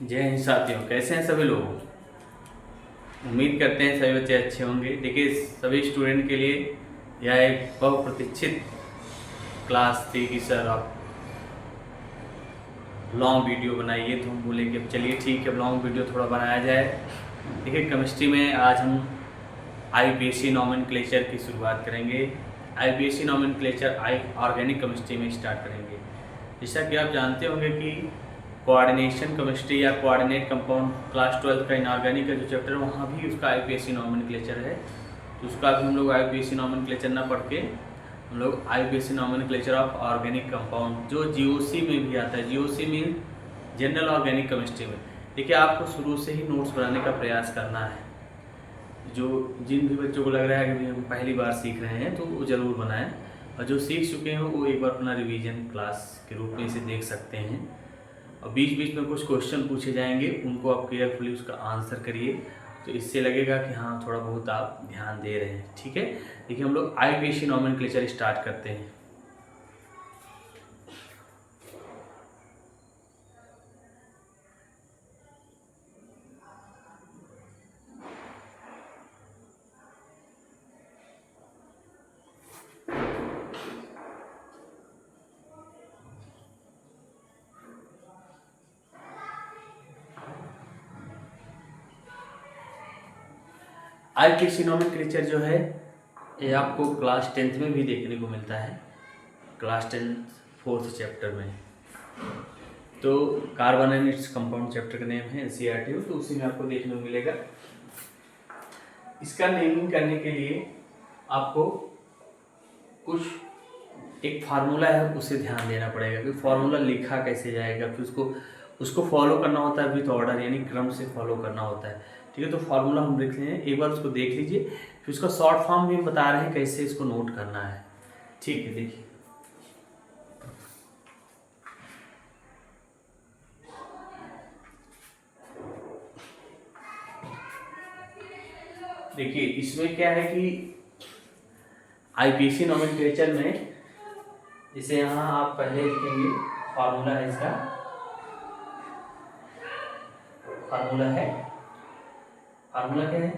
जय हिंद साथियों, कैसे हैं सभी लोग। उम्मीद करते हैं सभी बच्चे अच्छे होंगे। देखिए, सभी स्टूडेंट के लिए यह एक बहुप्रतीक्षित क्लास थी कि सर आप लॉन्ग वीडियो बनाइए, तो हम बोले कि अब चलिए ठीक है, लॉन्ग वीडियो थोड़ा बनाया जाए। देखिए, केमिस्ट्री में आज हम आईपीएसी नॉमेनक्लेचर की शुरुआत करेंगे। आईपीएसी नॉमेनक्लेचर ऑर्गेनिक केमिस्ट्री में स्टार्ट करेंगे। जैसा कि आप जानते होंगे कि कोऑर्डिनेशन केमिस्ट्री या कोऑर्डिनेट कंपाउंड क्लास 12 का इनऑर्गेनिक का जो चैप्टर है वहाँ भी उसका आईपीएसी नॉमेनक्लेचर है। तो उसका भी हम लोग आईपीएसी नॉमेनक्लेचर ना पढ़ के हम लोग IUPAC nomenclature of organic compound जो जीओसी में भी आता है। GOC mean general organic chemistry में। देखिए, आपको शुरू से ही नोट्स बनाने का प्रयास करना है। जो जिन भी बच्चों को लग रहा है कि हम पहली बार सीख रहे हैं तो वो ज़रूर बनाएं, और जो सीख चुके हैं वो एक बार अपना रिवीजन क्लास के रूप में इसे देख सकते हैं। और बीच बीच में कुछ क्वेश्चन पूछे जाएंगे, उनको आप केयरफुली उसका आंसर करिए, तो इससे लगेगा कि हाँ थोड़ा बहुत आप ध्यान दे रहे हैं। ठीक है, देखिए हम लोग आईपीएसी नॉमेनक्लेचर स्टार्ट करते हैं। आईपीएसी नॉमेनक्लेचर जो है ये आपको क्लास 10th में भी देखने को मिलता है, क्लास 10th 4th चैप्टर में। तो carbon and its compound chapter का नेम है एनसीईआरटी, तो उसी में आपको देखने को मिलेगा। इसका नेमिंग करने के लिए आपको कुछ एक फार्मूला है उसे ध्यान देना पड़ेगा कि फार्मूला लिखा कैसे जाएगा, फिर उसको फॉलो करना होता है विथ ऑर्डर, यानी क्रम से फॉलो करना होता है। ठीक है, तो फार्मूला हम लिख रहे हैं, एक बार उसको देख लीजिए, फिर उसका शॉर्ट फॉर्म भी हम बता रहे हैं कैसे इसको नोट करना है। ठीक है, देखिए इसमें क्या है कि आईपीएसी नॉमेनक्लेचर में जैसे यहाँ आप पहले लिखेंगे फार्मूला है, इसका फार्मूला क्या है,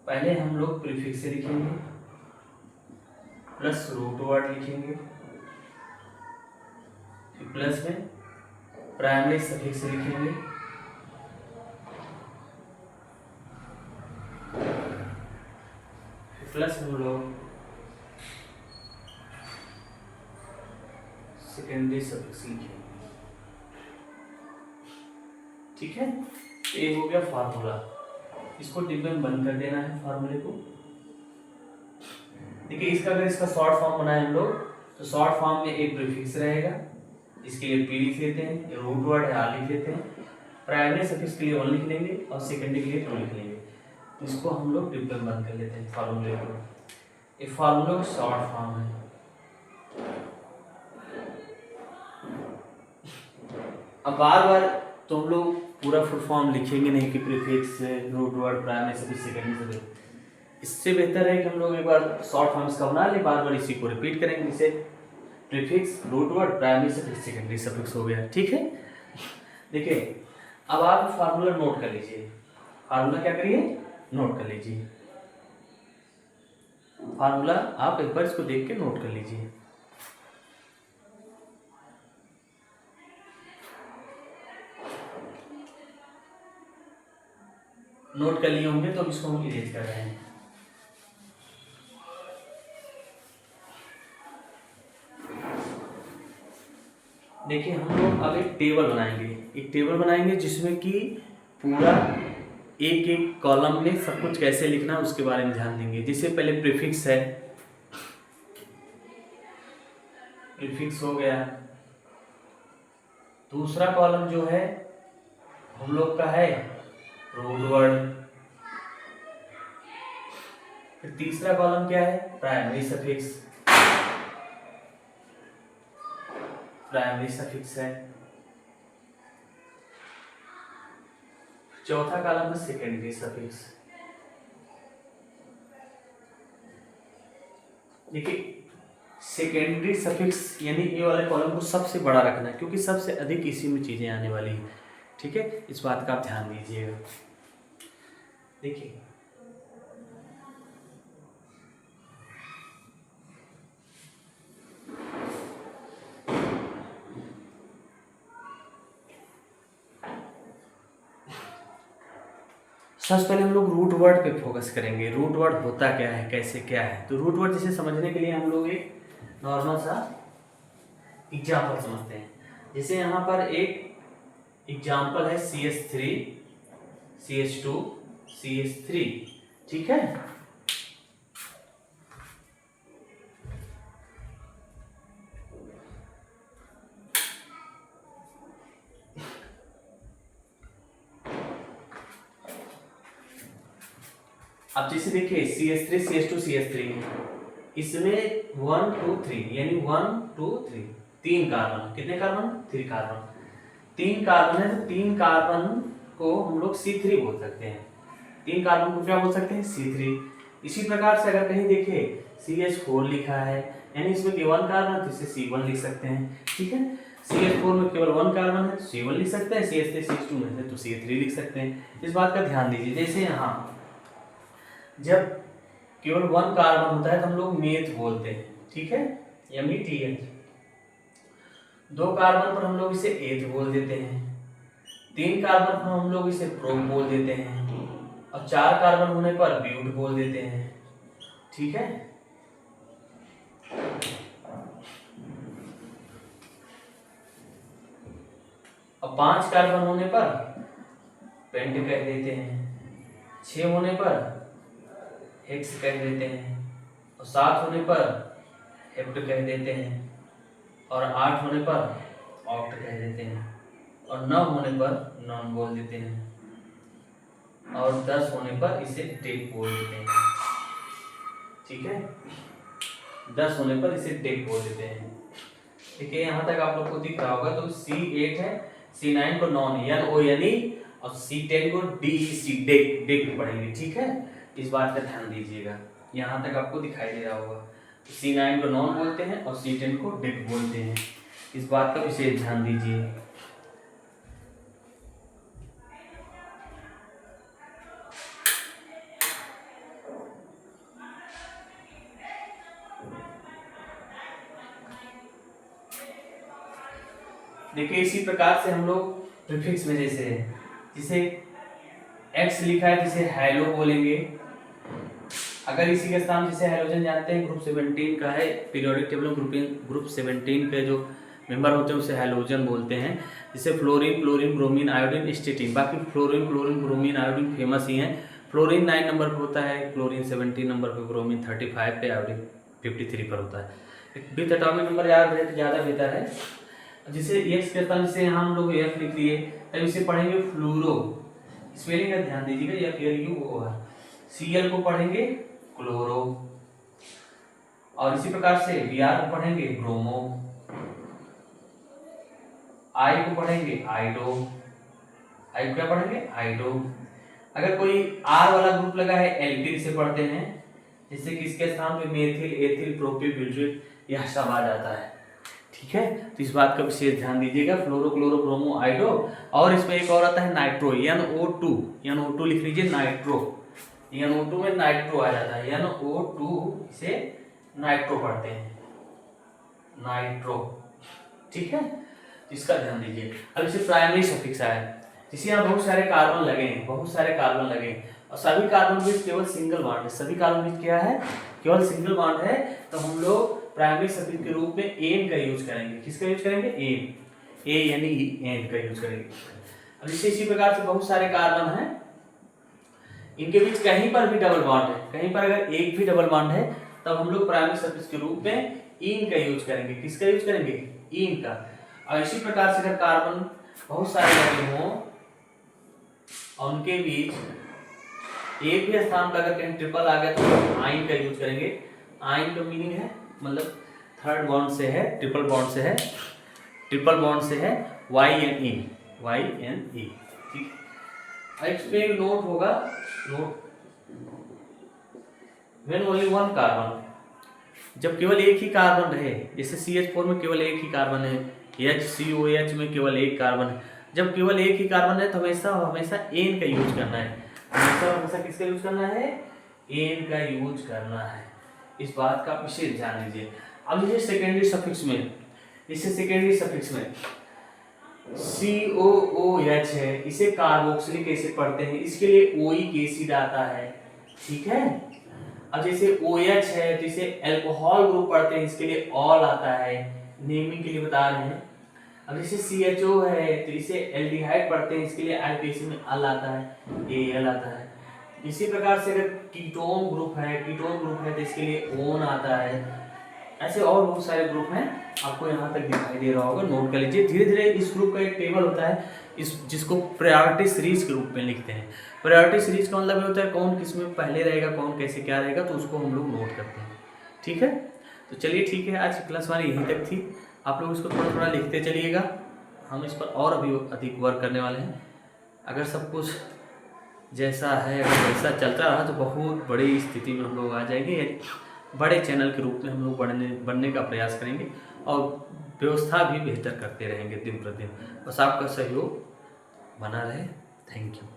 पहले हम लोग प्रीफिक्स से लिखेंगे प्लस रूट वर्ड लिखेंगे, फिर प्लस में प्राइमरी सफिक्स लिखेंगे, फिर प्लस में हम लोग सेकेंडरी सफिक्स लिखेंगे। ठीक है, ये हो गया फार्मूला। इसको डिब्बे में बंद कर देना है फार्मूले को। देखिए, इसका अगर इसका शॉर्ट फॉर्म बनाए हम लोग तो शॉर्ट फॉर्म में एक प्रीफिक्स रहेगा, इसके लिए पी लिख लेते हैं, रूट वर्ड है आर लिख लेते हैं, प्राइमरी सफिक्स के लिए 1 लिख लेंगे और सेकेंडरी के लिए 2 लिख लेंगे। तो इसको हम लोग डिब्बे में बंद कर लेते हैं फार्मूले को। ये फार्मूला का शॉर्ट फॉर्म है। अब बार बार तो हम लोग पूरा फुल फॉर्म लिखेंगे नहीं कि prefix root word primary suffix secondary suffix. इससे बेहतर है कि हम लोग एक बार शॉर्ट फॉर्म इसका बना ले, बार बार इसी को रिपीट करेंगे। जैसे prefix root word primary suffix secondary suffix हो गया। ठीक है, देखिए अब आप फार्मूला नोट कर लीजिए। फार्मूला क्या करिए, नोट कर लीजिए। फार्मूला आप एक बार इसको देख के नोट कर लीजिए। नोट कर लिए होंगे तो इसको हम इरेज कर रहे हैं। देखिए, हम लोग अब एक टेबल बनाएंगे जिसमें कि पूरा एक एक कॉलम में सब कुछ कैसे लिखना है उसके बारे में ध्यान देंगे। जैसे पहले प्रीफिक्स है, प्रीफिक्स हो गया। दूसरा कॉलम जो है हम लोग का है रूट वर्ड। फिर तीसरा कॉलम क्या है, प्राइमरी सफिक्स है। चौथा कॉलम है सेकेंडरी सफिक्स। देखिए, सेकेंडरी सफिक्स यानी ए वाले कॉलम को सबसे बड़ा रखना है, क्योंकि सबसे अधिक इसी में चीज़ें आने वाली हैं। ठीक है, इस बात का आप ध्यान दीजिएगा। देखिए सबसे पहले हम लोग रूट वर्ड पे फोकस करेंगे। रूट वर्ड होता क्या है, कैसे क्या है। तो रूट वर्ड जैसे समझने के लिए हम लोग एक नॉर्मल सा एग्जाम्पल समझते हैं। जैसे यहाँ पर एक एग्जाम्पल है CH3 CH2 CH3। ठीक है, अब जैसे देखिए CH3 CH2 CH3 इसमें 1 2 3 यानी 1 2 3 तीन कार्बन। कितने कार्बन? 3 कार्बन। 3 कार्बन है तो 3 कार्बन को हम लोग C3 बोल सकते हैं। 3 कार्बन को क्या बोल सकते हैं? C3। इसी प्रकार से अगर कहीं देखिए CH4 लिखा है यानी इसमें केवल कार्बन है तो इसे C1 लिख सकते हैं। ठीक है, CH4 में केवल 1 कार्बन है तो C1 लिख सकते हैं। CH3 CH2 में है तो C3 लिख सकते हैं। इस बात का ध्यान दीजिए। जैसे यहाँ जब केवल 1 कार्बन होता है तो हम लोग मेथ बोलते हैं। ठीक है, METH। 2 कार्बन पर हम लोग इसे एथ बोल देते हैं। 3 कार्बन पर हम लोग इसे प्रोप बोल देते हैं और 4 कार्बन होने पर ब्यूट बोल देते हैं। ठीक है, और 5 कार्बन होने पर पेंट कह देते हैं। 6 होने पर हेक्स कह देते हैं और 7 होने पर हेप्ट कह देते हैं और 8 होने पर ऑक्ट कह देते हैं और 9 होने पर नॉन बोल देते हैं और 10 होने पर इसे डेक बोल देते हैं। ठीक है, 10 होने पर इसे डेक बोल देते हैं। ठीक है, यहाँ तक आप लोग को दिख रहा होगा। तो C8 है, C9 को नॉन NONE और C10 को DEC डेक डेक पढ़ेंगे। ठीक है, इस बात का ध्यान दीजिएगा। यहाँ तक आपको दिखाई दे रहा होगा। C9 को नॉन बोलते हैं और C10 को डेक बोलते हैं। इस बात का विशेष ध्यान दीजिए। देखिए इसी प्रकार से हम लोग प्रीफिक्स में जिसे X लिखा है जिसे हैलो बोलेंगे। अगर इसी के स्थान जिसे हैलोजन जानते हैं, ग्रुप 17 का है पीरियोडिक टेबल में ग्रुप 17 के जो मेंबर होते हैं उसे हैलोजन बोलते हैं। जैसे fluorine chlorine bromine iodine astatine. बाकी fluorine chlorine bromine iodine famous ही हैं। फ्लोरीन 9 नंबर पर होता है, क्लोरीन 17 नंबर पर, ब्रोमीन 35 पे, आयोडीन 53 पर होता है। विथ एटॉमिक नंबर याद रहे तो ज़्यादा बेहतर है। जिसे एक्स के स्थान जिसे हम लोग एफ लिख दिए तब इसे पढ़ेंगे फ्लूरो। स्पेलिंग का ध्यान दीजिएगा, FLUOR। Cl को पढ़ेंगे क्लोरो और इसी प्रकार से Br को पढ़ेंगे ब्रोमो, I को पढ़ेंगे आइडो। I को क्या पढ़ेंगे? आइडो। अगर कोई R वाला ग्रुप लगा है एल्किल से पढ़ते हैं, जिससे किसके स्थान पे मेथिल एथिल प्रोपिल ब्यूटेट यह सब आ जाता है। ठीक है, तो इस बात का विशेष ध्यान दीजिएगा। Fluoro chloro bromo आइडो। और इसमें एक और आता है नाइट्रो, NO2 लिख लीजिए। नाइट्रो, NO2 में नाइट्रो आ जाता है, NO2 इसे नाइट्रो पढ़ते हैं, नाइट्रो। ठीक है, इसका ध्यान दीजिए। अब इसे प्राइमरी सफिक्स आया, जिसे यहाँ बहुत सारे कार्बन लगे हैं, और सभी कार्बन बीच केवल सिंगल बॉन्ड है। सभी कार्बन बीच क्या है? केवल सिंगल बॉन्ड है। तो हम लोग प्राइमरी सफिक्स के रूप में एन का यूज करेंगे। किसका यूज करेंगे? एन, ए यानी एन का यूज करेंगे। अब इसी प्रकार से बहुत सारे कार्बन हैं, इनके बीच कहीं पर भी डबल बॉन्ड है, कहीं पर अगर एक भी डबल बॉन्ड है तब हम लोग प्राइमरी सफिक्स के रूप में इन का यूज करेंगे। किसका यूज करेंगे? इन का। और इसी प्रकार से अगर कार्बन बहुत सारे लगे हों और उनके बीच एक भी स्थान पर अगर कहीं ट्रिपल आ गया तो आइन का यूज करेंगे। आइन का मीनिंग है मतलब थर्ड बॉन्ड से है, ट्रिपल बॉन्ड से है, YNE। ठीक है, इस पे एक नोट होगा, व्हेन ओनली वन कार्बन जब केवल एक ही कार्बन रहे, जैसे CH4 में केवल एक ही कार्बन है, HCOH में केवल एक कार्बन है, जब केवल एक ही कार्बन है तो हमेशा हमेशा एन का यूज करना है, हमेशा किसका यूज करना है, एन का यूज करना है। इस बात का विशेष ध्यान दीजिए। अब जैसे सेकेंडरी सफिक्स में, इससे सेकेंडरी सफिक्स में COOH है, इसे कार्बोक्सिलिक एसिड पढ़ते हैं, इसके लिए ओइक एसिड आता है, ठीक है। अब जैसे OH है तो इसे अल्कोहल ग्रुप पढ़ते हैं, इसके लिए ऑल आता है, नेमिंग के लिए बता रहे हैं। अब जैसे CHO है तो इसे एल्डिहाइड पढ़ते हैं, इसके लिए IUPAC में अल आता है, AL आता है। इसी प्रकार से अगर कीटोन ग्रुप है तो इसके लिए ओन आता है। ऐसे और बहुत सारे ग्रुप हैं, आपको यहाँ तक दिखाई दे रहा होगा, नोट कर लीजिए। धीरे धीरे इस ग्रुप का एक टेबल होता है, इस जिसको प्रायोरिटी सीरीज के रूप में लिखते हैं। प्रायोरिटी सीरीज का मतलब होता है कौन किस में पहले रहेगा, कौन कैसे क्या रहेगा, तो उसको हम लोग नोट करते हैं, ठीक है। तो चलिए ठीक है, आज की क्लास हमारी यहीं तक थी। आप लोग इसको थोड़ा थोड़ा लिखते चलिएगा, हम इस पर और अभी अधिक वर्क करने वाले हैं। अगर सब कुछ जैसा है, अगर वैसा चलता रहा तो बहुत बड़ी स्थिति में हम लोग आ जाएंगे, बड़े चैनल के रूप में हम लोग बनने का प्रयास करेंगे और व्यवस्था भी बेहतर करते रहेंगे दिन प्रतिदिन। बस आपका सहयोग बना रहे। Thank you.